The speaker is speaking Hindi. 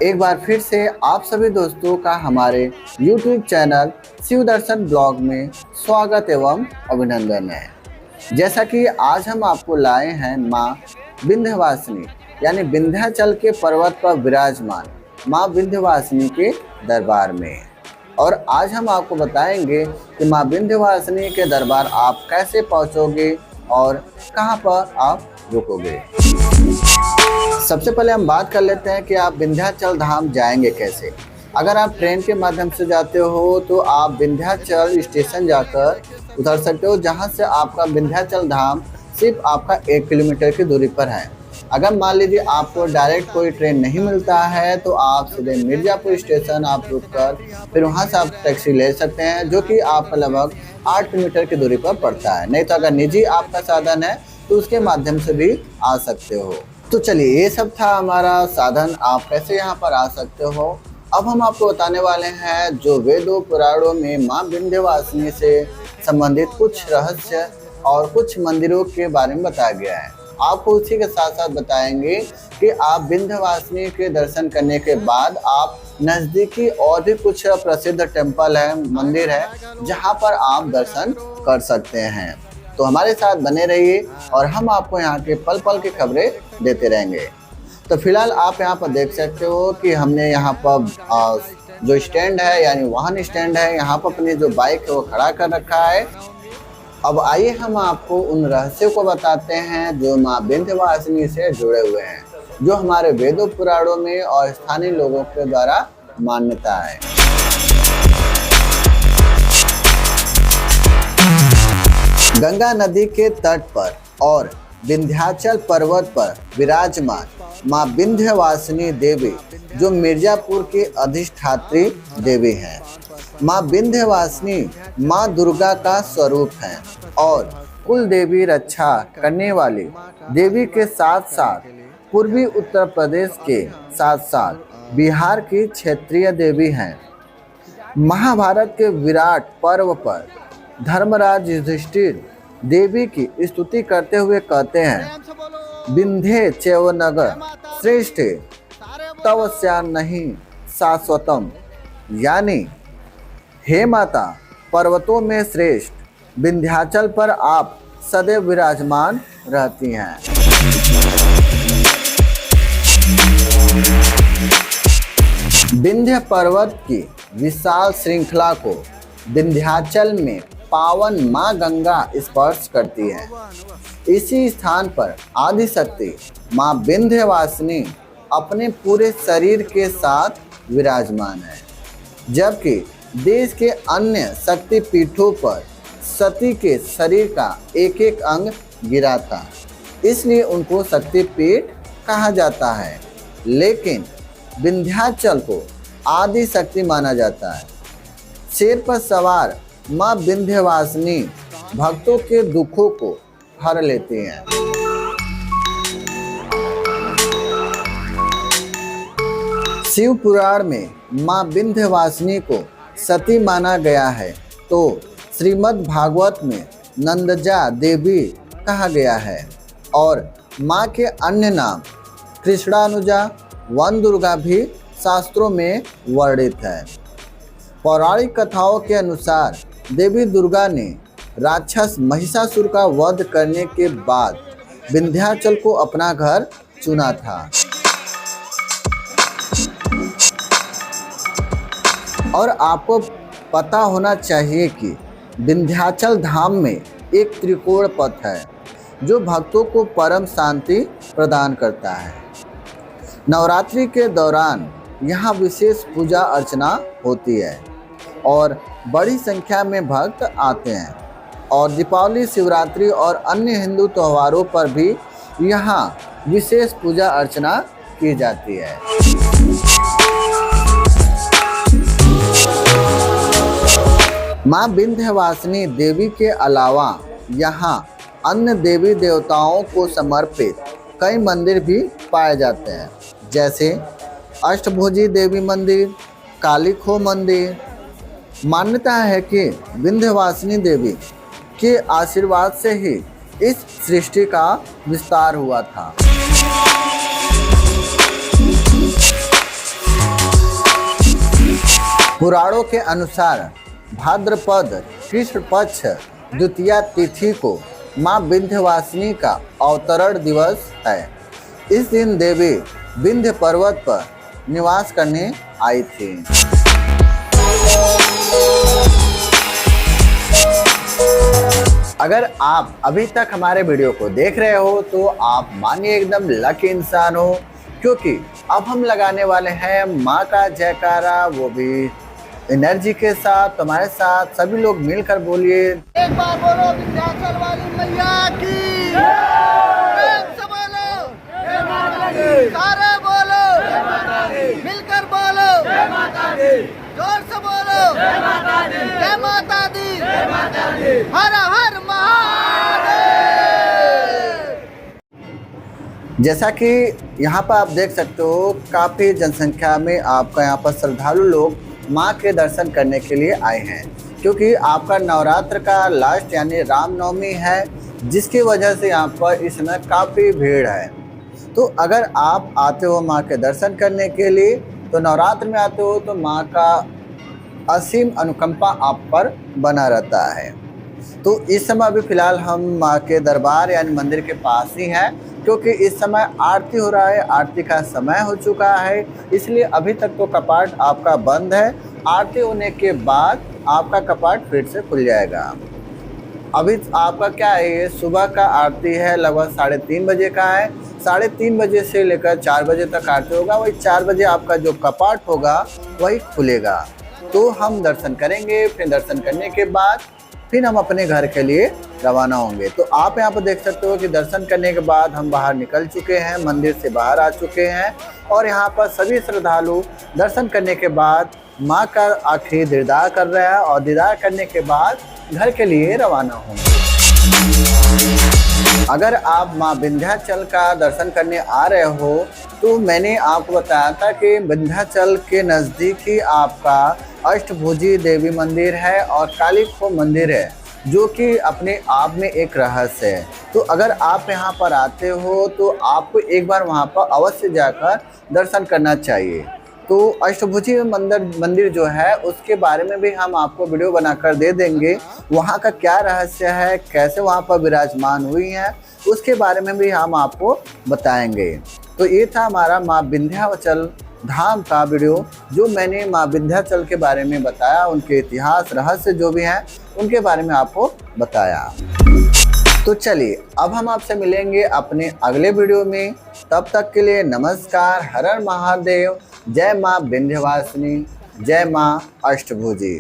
एक बार फिर से आप सभी दोस्तों का हमारे YouTube चैनल शिव दर्शन ब्लॉग में स्वागत एवं अभिनंदन है। जैसा कि आज हम आपको लाए हैं माँ विंध्यवासिनी यानी विंध्याचल के पर्वत पर विराजमान माँ विंध्यवासिनी के दरबार में। और आज हम आपको बताएंगे कि माँ विंध्यवासिनी के दरबार आप कैसे पहुँचोगे और कहाँ पर आप रुकोगे। सबसे पहले हम बात कर लेते हैं कि आप विंध्याचल धाम जाएंगे कैसे। अगर आप ट्रेन के माध्यम से जाते हो तो आप विंध्याचल स्टेशन जाकर उतर सकते हो, जहां से आपका विंध्याचल धाम सिर्फ आपका 1 किलोमीटर की दूरी पर है। अगर मान लीजिए आपको डायरेक्ट कोई ट्रेन नहीं मिलता है तो आप सीधे मिर्ज़ापुर स्टेशन आप रुककर फिर वहां से आप टैक्सी ले सकते हैं, जो कि आपका लगभग 8 किलोमीटर की दूरी पर पड़ता है। नहीं तो अगर निजी आपका साधन है तो उसके माध्यम से भी आ सकते हो। तो चलिए, ये सब था हमारा साधन, आप कैसे यहाँ पर आ सकते हो। अब हम आपको बताने वाले हैं जो वेदों पुराणों में माँ विंध्यवासिनी से संबंधित कुछ रहस्य और कुछ मंदिरों के बारे में बताया गया है। आपको उसी के साथ साथ बताएंगे कि आप विंध्यवासिनी के दर्शन करने के बाद आप नज़दीकी और भी कुछ प्रसिद्ध टेम्पल है, मंदिर है, जहाँ पर आप दर्शन कर सकते हैं। तो हमारे साथ बने रहिए और हम आपको यहाँ के पल पल की खबरें देते रहेंगे। तो फिलहाल आप यहाँ पर देख सकते हो कि हमने यहाँ पर जो स्टैंड है यानी वाहन स्टैंड है, यहाँ पर अपनी जो बाइक है वो खड़ा कर रखा है। अब आइए हम आपको उन रहस्यों को बताते हैं जो माँ विंध्यवासिनी से जुड़े हुए हैं, जो हमारे वेदों पुराणों में और स्थानीय लोगों के द्वारा मान्यता है। गंगा नदी के तट पर और विंध्याचल पर्वत पर विराजमान माँ विंध्यवासिनी देवी जो मिर्जापुर की अधिष्ठात्री देवी हैं। माँ विंध्यवासिनी माँ दुर्गा का स्वरूप है और कुल देवी रक्षा करने वाली देवी के साथ साथ पूर्वी उत्तर प्रदेश के साथ साथ बिहार की क्षेत्रीय देवी हैं। महाभारत के विराट पर्व पर धर्मराज युधिष्ठिर देवी की स्तुति करते हुए कहते हैं, विंध्ये चैव नगर श्रेष्ठ तव नहीं शाश्वतम, यानी हे माता, पर्वतों में श्रेष्ठ विंध्याचल पर आप सदैव विराजमान रहती हैं। विंध्य पर्वत की विशाल श्रृंखला को विंध्याचल में पावन माँ गंगा स्पर्श करती है। इसी स्थान पर आदिशक्ति माँ विंध्यवासिनी अपने पूरे शरीर के साथ विराजमान है, जबकि देश के अन्य शक्ति पीठों पर सती के शरीर का एक एक अंग गिरा था, इसलिए उनको शक्तिपीठ कहा जाता है। लेकिन विंध्याचल को आदि शक्ति माना जाता है। शेर पर सवार माँ विंध्यवासिनी भक्तों के दुखों को हर लेती हैं। शिव पुराण में माँ विंध्यवासिनी को सती माना गया है, तो श्रीमद् भागवत में नंदजा देवी कहा गया है और माँ के अन्य नाम कृष्णानुजा, वन दुर्गा भी शास्त्रों में वर्णित है। पौराणिक कथाओं के अनुसार देवी दुर्गा ने राक्षस महिषासुर का वध करने के बाद विंध्याचल को अपना घर चुना था और आपको पता होना चाहिए कि विंध्याचल धाम में एक त्रिकोण पथ है जो भक्तों को परम शांति प्रदान करता है। नवरात्रि के दौरान यहाँ विशेष पूजा अर्चना होती है और बड़ी संख्या में भक्त आते हैं और दीपावली, शिवरात्रि और अन्य हिंदू त्योहारों पर भी यहाँ विशेष पूजा अर्चना की जाती है। माँ विंध्यवासिनी देवी के अलावा यहाँ अन्य देवी देवताओं को समर्पित कई मंदिर भी पाए जाते हैं, जैसे अष्टभुजी देवी मंदिर, कालीखो मंदिर। मान्यता है कि विंध्यवासिनी देवी के आशीर्वाद से ही इस सृष्टि का विस्तार हुआ था। पुराणों के अनुसार भाद्रपद कृष्ण पक्ष द्वितीया तिथि को मां विंध्यवासिनी का अवतरण दिवस है। इस दिन देवी विंध्य पर्वत पर निवास करने आई थी। अगर आप अभी तक हमारे वीडियो को देख रहे हो तो आप मानिए एकदम लकी इंसान हो, क्योंकि अब हम लगाने वाले हैं माँ का जयकारा, वो भी एनर्जी के साथ। तुम्हारे साथ सभी लोग मिलकर बोलिए, एक बार बोलो विंध्याचल वाली मैया की प्रेम से बोलो, सारे बोलो, मिलकर बोलो, जोर से बोलो, जय माता दी, हर हर महादेव। जैसा कि यहाँ पर आप देख सकते हो काफ़ी जनसंख्या में आपका यहाँ पर श्रद्धालु लोग माँ के दर्शन करने के लिए आए हैं, क्योंकि आपका नवरात्र का लास्ट यानी रामनवमी है, जिसकी वजह से यहाँ पर इस समय काफ़ी भीड़ है। तो अगर आप आते हो माँ के दर्शन करने के लिए, तो नवरात्र में आते हो तो माँ का असीम अनुकंपा आप पर बना रहता है। तो इस समय अभी फ़िलहाल हम माँ के दरबार यानी मंदिर के पास ही हैं, क्योंकि इस समय आरती हो रहा है, आरती का समय हो चुका है, इसलिए अभी तक तो कपाट आपका बंद है। आरती होने के बाद आपका कपाट फिर से खुल जाएगा। अभी आपका क्या है, ये सुबह का आरती है, लगभग 3:30 बजे का है। 3:30 बजे से लेकर 4 बजे तक आरती होगा। वही 4 बजे आपका जो कपाट होगा वही खुलेगा, तो हम दर्शन करेंगे। फिर दर्शन करने के बाद फिर हम अपने घर के लिए रवाना होंगे। तो आप यहाँ पर देख सकते हो कि दर्शन करने के बाद हम बाहर निकल चुके हैं, मंदिर से बाहर आ चुके हैं, और यहाँ पर सभी श्रद्धालु दर्शन करने के बाद माँ का आखिरी दीदार कर रहे हैं, और दीदार करने के बाद घर के लिए रवाना होंगे। अगर आप माँ विंध्याचल का दर्शन करने आ रहे हो, तो मैंने आपको बताया था कि विंध्याचल के नज़दीक ही आपका अष्टभुजी देवी मंदिर है और काली खो मंदिर है, जो कि अपने आप में एक रहस्य है। तो अगर आप यहाँ पर आते हो तो आपको एक बार वहाँ पर अवश्य जाकर दर्शन करना चाहिए। तो अष्टभुजी मंदिर जो है उसके बारे में भी हम आपको वीडियो बनाकर दे देंगे। वहाँ का क्या रहस्य है, कैसे वहाँ पर विराजमान हुई हैं, उसके बारे में भी हम आपको बताएंगे। तो ये था हमारा माँ विंध्याचल धाम का वीडियो, जो मैंने माँ विंध्याचल के बारे में बताया, उनके इतिहास रहस्य जो भी हैं उनके बारे में आपको बताया। तो चलिए अब हम आपसे मिलेंगे अपने अगले वीडियो में। तब तक के लिए नमस्कार, हर हर महादेव, जय माँ विंध्यवासिनी, जय माँ अष्टभुजी।